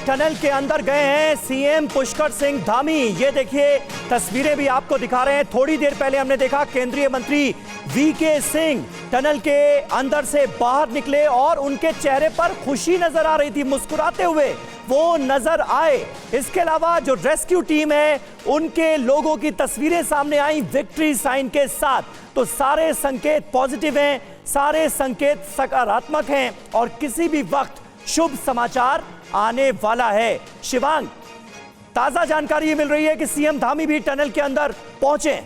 Tunnel के अंदर गए हैं सीएम पुष्कर सिंह धामी। ये देखिए तस्वीरें भी आपको दिखा रहे हैं। थोड़ी देर पहले हमने देखा केंद्रीय मंत्री वीके सिंह टनल के अंदर से बाहर निकले और उनके चेहरे पर खुशी नजर आ रही थी, मुस्कुराते हुए वो नजर आए। इसके अलावा जो रेस्क्यू टीम है उनके लोगों की तस्वीरें सामने आई विक्ट्री साइन के साथ। तो सारे संकेत पॉजिटिव हैं, सारे संकेत सकारात्मक हैं और किसी भी वक्त शुभ समाचार आने वाला है। शिवांग, ताजा जानकारी मिल रही है कि सीएम धामी भी टनल के अंदर पहुंचे।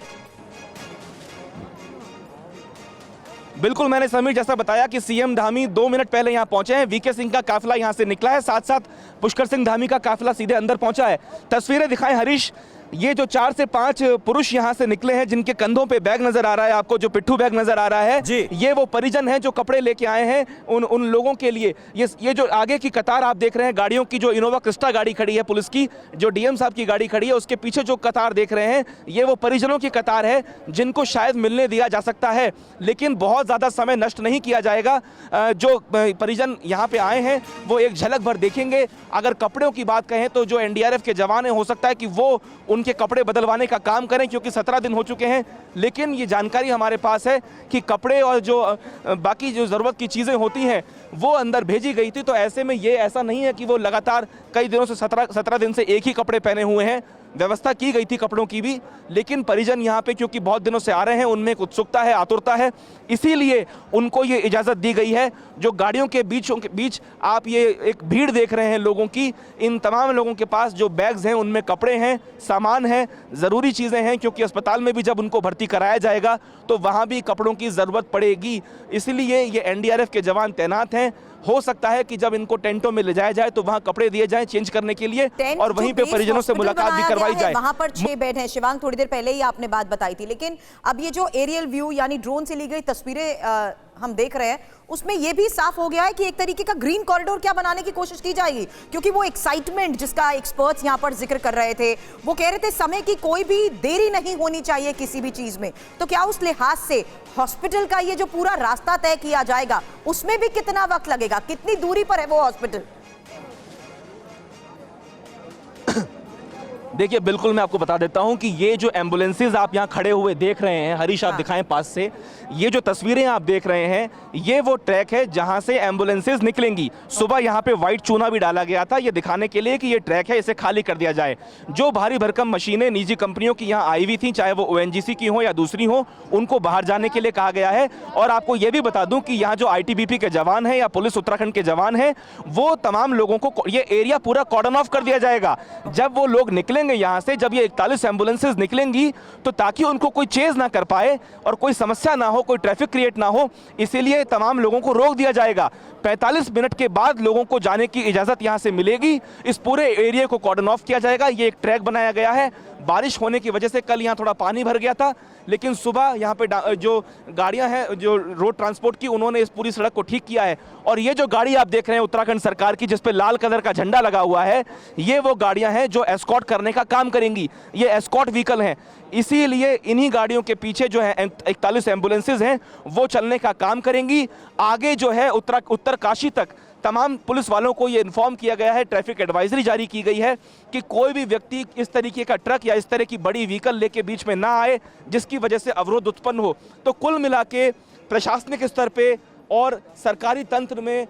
बिल्कुल, मैंने समीर जैसा बताया कि सीएम धामी 2 मिनट पहले यहां पहुंचे हैं। वीके सिंह का काफिला यहां से निकला है, साथ साथ पुष्कर सिंह धामी का काफिला सीधे अंदर पहुंचा है। तस्वीरें दिखाएं हरीश, ये जो 4 से 5 पुरुष यहां से निकले हैं जिनके कंधों पे बैग नजर आ रहा है, आपको जो पिट्ठू बैग नजर आ रहा है जी, ये वो परिजन हैं जो कपड़े लेके आए हैं उन लोगों के लिए। ये जो आगे की कतार आप देख रहे हैं गाड़ियों की, जो इनोवा क्रिस्टा गाड़ी खड़ी है पुलिस की, जो डीएम साहब की गाड़ी खड़ी है, उसके पीछे जो कतार देख रहे हैं ये वो परिजनों की कतार है जिनको शायद मिलने दिया जा सकता है, लेकिन बहुत ज्यादा समय नष्ट नहीं किया जाएगा। जो परिजन यहाँ पे आए हैं वो एक झलक भर देखेंगे। अगर कपड़ों की बात कहें तो जो एनडीआरएफ के जवान हैं हो सकता है कि वो उनके कपड़े बदलवाने का काम करें, क्योंकि 17 दिन हो चुके हैं। लेकिन ये जानकारी हमारे पास है कि कपड़े और जो बाकी जो ज़रूरत की चीज़ें होती हैं वो अंदर भेजी गई थी। तो ऐसे में ये ऐसा नहीं है कि वो लगातार कई दिनों से 17 दिन से एक ही कपड़े पहने हुए हैं। व्यवस्था की गई थी कपड़ों की भी, लेकिन परिजन यहाँ पे क्योंकि बहुत दिनों से आ रहे हैं उनमें एक उत्सुकता है, आतुरता है, इसीलिए उनको ये इजाज़त दी गई है। जो गाड़ियों के बीच आप ये एक भीड़ देख रहे हैं लोगों की, इन तमाम लोगों के पास जो बैग्स हैं उनमें कपड़े हैं, सामान है, ज़रूरी चीज़ें हैं, क्योंकि अस्पताल में भी जब उनको भर्ती कराया जाएगा तो वहाँ भी कपड़ों की ज़रूरत पड़ेगी। इसलिए ये एनडीआरएफ के जवान तैनात हैं। हो सकता है कि जब इनको टेंटों में ले जाया जाए तो वहां कपड़े दिए जाएं चेंज करने के लिए और वहीं पे परिजनों से मुलाकात भी करवाई जाए। वहां पर 6 बेड हैं। शिवांग, थोड़ी देर पहले ही आपने बात बताई थी, लेकिन अब ये जो एरियल व्यू यानी ड्रोन से ली गई तस्वीरें हम देख रहे हैं उसमें यह भी साफ हो गया है कि एक तरीके का ग्रीन कॉरिडोर क्या बनाने की कोशिश की जाएगी, क्योंकि वो एक्साइटमेंट जिसका एक्सपर्ट्स यहां पर जिक्र कर रहे थे, वो कह रहे थे समय की कोई भी देरी नहीं होनी चाहिए किसी भी चीज में। तो क्या उस लिहाज से हॉस्पिटल का ये जो पूरा रास्ता तय किया जाएगा उसमें भी कितना वक्त लगेगा, कितनी दूरी पर है वो हॉस्पिटल? देखिए, बिल्कुल मैं आपको बता देता हूं कि ये जो एम्बुलेंसेज आप यहां खड़े हुए देख रहे हैं, हरीश आप दिखाएं पास से, ये जो तस्वीरें आप देख रहे हैं ये वो ट्रैक है जहां से एम्बुलेंसेज निकलेंगी। सुबह यहां पे वाइट चूना भी डाला गया था ये दिखाने के लिए कि ये ट्रैक है, इसे खाली कर दिया जाए। जो भारी भरकम मशीनें निजी कंपनियों की यहां आई हुई थी, चाहे वो ओएनजीसी की हो या दूसरी हो, उनको बाहर जाने के लिए कहा गया है। और आपको ये भी बता दूं कि यहाँ जो आईटीबीपी के जवान हैं या पुलिस उत्तराखंड के जवान हैं, वो तमाम लोगों को ये एरिया पूरा कॉर्डन ऑफ कर दिया जाएगा। जब वो लोग निकलेंगे यहां से, जब ये 41 एम्बुलेंसेज निकलेंगी, तो ताकि उनको कोई चेज ना कर पाए और कोई समस्या ना हो, कोई ट्रैफिक क्रिएट ना हो, इसीलिए तमाम लोगों को रोक दिया जाएगा। 45 मिनट के बाद लोगों को जाने की इजाजत यहां से मिलेगी। इस पूरे एरिया को कॉर्डन ऑफ किया जाएगा। ये एक ट्रैक बनाया गया है। बारिश होने की वजह से कल यहां थोड़ा पानी भर गया था, लेकिन सुबह यहां पे जो गाड़ियां हैं जो रोड ट्रांसपोर्ट की, उन्होंने इस पूरी सड़क को ठीक किया है। और ये जो गाड़ी आप देख रहे हैं उत्तराखंड सरकार की, जिस पे लाल कलर का झंडा लगा हुआ है, ये वो गाड़ियां हैं जो एस्कॉर्ट करने का काम करेंगी। ये एस्कॉर्ट व्हीकल हैं, इसीलिए इन्हीं गाड़ियों के पीछे जो है 41 एम्बुलेंसेज हैं वो चलने का काम करेंगी। आगे जो है उत्तरकाशी तक तमाम पुलिस वालों को ये इन्फॉर्म किया गया है, ट्रैफिक एडवाइजरी जारी की गई है कि कोई भी व्यक्ति इस तरीके का ट्रक या इस तरह की बड़ी व्हीकल लेके बीच में ना आए जिसकी वजह से अवरोध उत्पन्न हो। तो कुल मिला के प्रशासनिक स्तर पे और सरकारी तंत्र में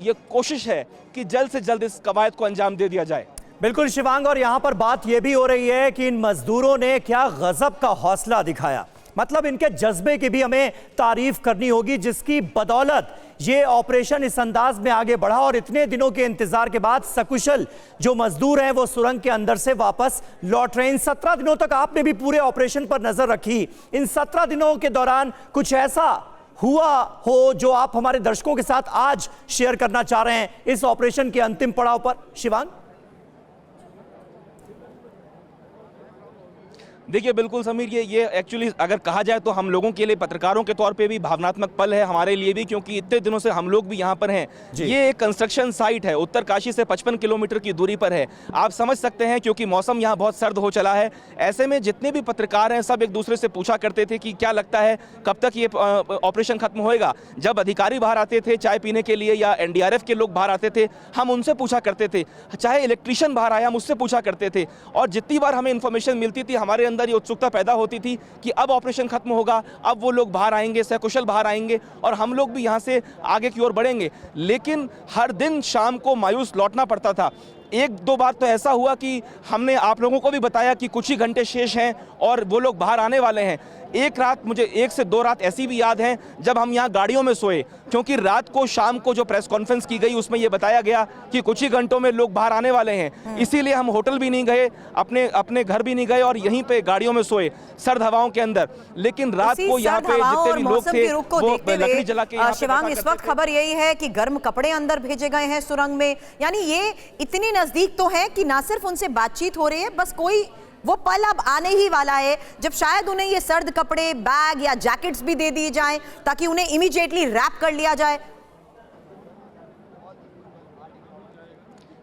ये कोशिश है कि जल्द से जल्द इस कवायद को अंजाम दे दिया जाए। बिल्कुल शिवांग, और यहां पर बात यह भी हो रही है कि इन मजदूरों ने क्या गजब का हौसला दिखाया। मतलब इनके जज्बे की भी हमें तारीफ करनी होगी, जिसकी बदौलत ये ऑपरेशन इस अंदाज में आगे बढ़ा और इतने दिनों के इंतजार के बाद सकुशल जो मजदूर हैं वो सुरंग के अंदर से वापस लौट रहे हैं। इन 17 दिनों तक आपने भी पूरे ऑपरेशन पर नजर रखी। इन 17 दिनों के दौरान कुछ ऐसा हुआ हो जो आप हमारे दर्शकों के साथ आज शेयर करना चाह रहे हैं इस ऑपरेशन के अंतिम पड़ाव पर? शिवांग, देखिए बिल्कुल समीर, ये एक्चुअली अगर कहा जाए तो हम लोगों के लिए, पत्रकारों के तौर पे भी भावनात्मक पल है, हमारे लिए भी, क्योंकि इतने दिनों से हम लोग भी यहाँ पर हैं। ये एक कंस्ट्रक्शन साइट है, उत्तरकाशी से 55 किलोमीटर की दूरी पर है। आप समझ सकते हैं क्योंकि मौसम यहाँ बहुत सर्द हो चला है। ऐसे में जितने भी पत्रकार हैं सब एक दूसरे से पूछा करते थे कि क्या लगता है कब तक ये ऑपरेशन खत्म होएगा। जब अधिकारी बाहर आते थे चाय पीने के लिए या एनडीआरएफ के लोग बाहर आते थे, हम उनसे पूछा करते थे, चाहे इलेक्ट्रीशियन बाहर आया हम उससे पूछा करते थे, और जितनी बार हमें इन्फॉर्मेशन मिलती थी हमारे अंदर ये उत्सुकता पैदा होती थी कि अब ऑपरेशन खत्म होगा, अब वो लोग बाहर आएंगे, सकुशल बाहर आएंगे और हम लोग भी यहाँ से आगे की ओर बढ़ेंगे। लेकिन हर दिन शाम को मायूस लौटना पड़ता था। एक दो बार तो ऐसा हुआ कि हमने आप लोगों को भी बताया कि कुछ ही घंटे शेष हैं और वो लोग बाहर आने वाले हैं। एक रात, मुझे 1 से 2 रात ऐसी भी याद है जब हम यहाँ गाड़ियों में सोए, क्योंकि रात को शाम को जो प्रेस कॉन्फ्रेंस की गई उसमें ये बताया गया कि कुछ ही घंटों में लोग बाहर आने वाले हैं। इसीलिए हम होटल भी नहीं गए, अपने घर भी नहीं गए और यहीं पे गाड़ियों में सोए सर्द हवाओं के अंदर। लेकिन रात को यहाँ पे जितने भी लोग थे वो लकड़ी जला के। शिवांग, इस वक्त खबर यही है कि गर्म कपड़े अंदर भेजे गए हैं सुरंग में, यानी ये इतनी नजदीक तो है कि ना सिर्फ उनसे बातचीत हो रही है, बस कोई वो पल अब आने ही वाला है जब शायद उन्हें ये सर्द कपड़े, बैग या जैकेट्स भी दे दिए जाएं ताकि उन्हें इमीडिएटली रैप कर लिया जाए।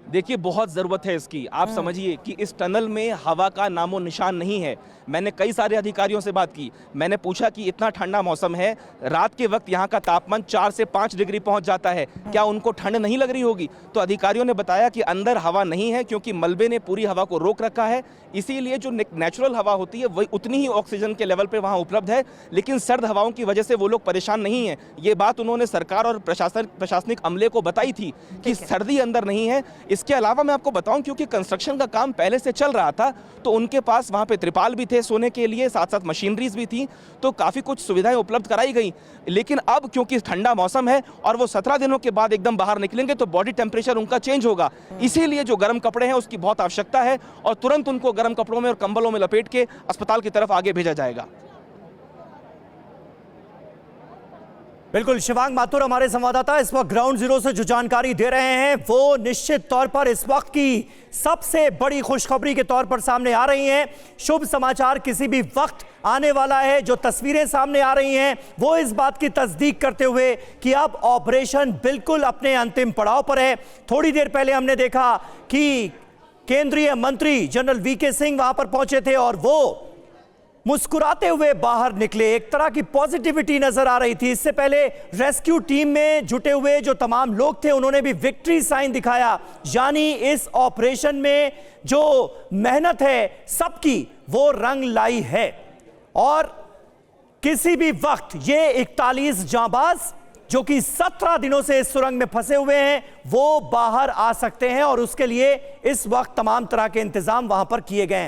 देखिए बहुत ज़रूरत है इसकी। आप समझिए कि इस टनल में हवा का नामो निशान नहीं है। मैंने कई सारे अधिकारियों से बात की, मैंने पूछा कि इतना ठंडा मौसम है, रात के वक्त यहाँ का तापमान 4 से 5 डिग्री पहुँच जाता है, क्या उनको ठंड नहीं लग रही होगी? तो अधिकारियों ने बताया कि अंदर हवा नहीं है क्योंकि मलबे ने पूरी हवा को रोक रखा है, इसीलिए जो नेचुरल हवा होती है वही उतनी ही ऑक्सीजन के लेवल पर वहाँ उपलब्ध है, लेकिन सर्द हवाओं की वजह से वो लोग परेशान नहीं हैं। ये बात उन्होंने सरकार और प्रशासनिक अमले को बताई थी कि सर्दी अंदर नहीं है। इसके अलावा मैं आपको बताऊं, क्योंकि कंस्ट्रक्शन का काम पहले से चल रहा था तो उनके पास वहां पे त्रिपाल भी थे सोने के लिए, साथ साथ मशीनरीज भी थी, तो काफ़ी कुछ सुविधाएं उपलब्ध कराई गई। लेकिन अब क्योंकि ठंडा मौसम है और वो 17 दिनों के बाद एकदम बाहर निकलेंगे तो बॉडी टेम्परेचर उनका चेंज होगा, इसीलिए जो गर्म कपड़े हैं उसकी बहुत आवश्यकता है और तुरंत उनको गर्म कपड़ों में और कंबलों में लपेट के अस्पताल की तरफ आगे भेजा जाएगा। बिल्कुल, शिवांग माथुर हमारे संवाददाता इस वक्त ग्राउंड जीरो से जो जानकारी दे रहे हैं वो निश्चित तौर पर इस वक्त की सबसे बड़ी खुशखबरी के तौर पर सामने आ रही हैं। शुभ समाचार किसी भी वक्त आने वाला है। जो तस्वीरें सामने आ रही हैं वो इस बात की तस्दीक करते हुए कि अब ऑपरेशन बिल्कुल अपने अंतिम पड़ाव पर है। थोड़ी देर पहले हमने देखा कि केंद्रीय मंत्री जनरल वीके सिंह वहां पर पहुंचे थे और वो मुस्कुराते हुए बाहर निकले, एक तरह की पॉजिटिविटी नजर आ रही थी। इससे पहले रेस्क्यू टीम में जुटे हुए जो तमाम लोग थे उन्होंने भी विक्ट्री साइन दिखाया, यानी इस ऑपरेशन में जो मेहनत है सबकी वो रंग लाई है और किसी भी वक्त ये 41 जांबाज जो कि 17 दिनों से इस सुरंग में फंसे हुए हैं वो बाहर आ सकते हैं और उसके लिए इस वक्त तमाम तरह के इंतजाम वहां पर किए गए हैं।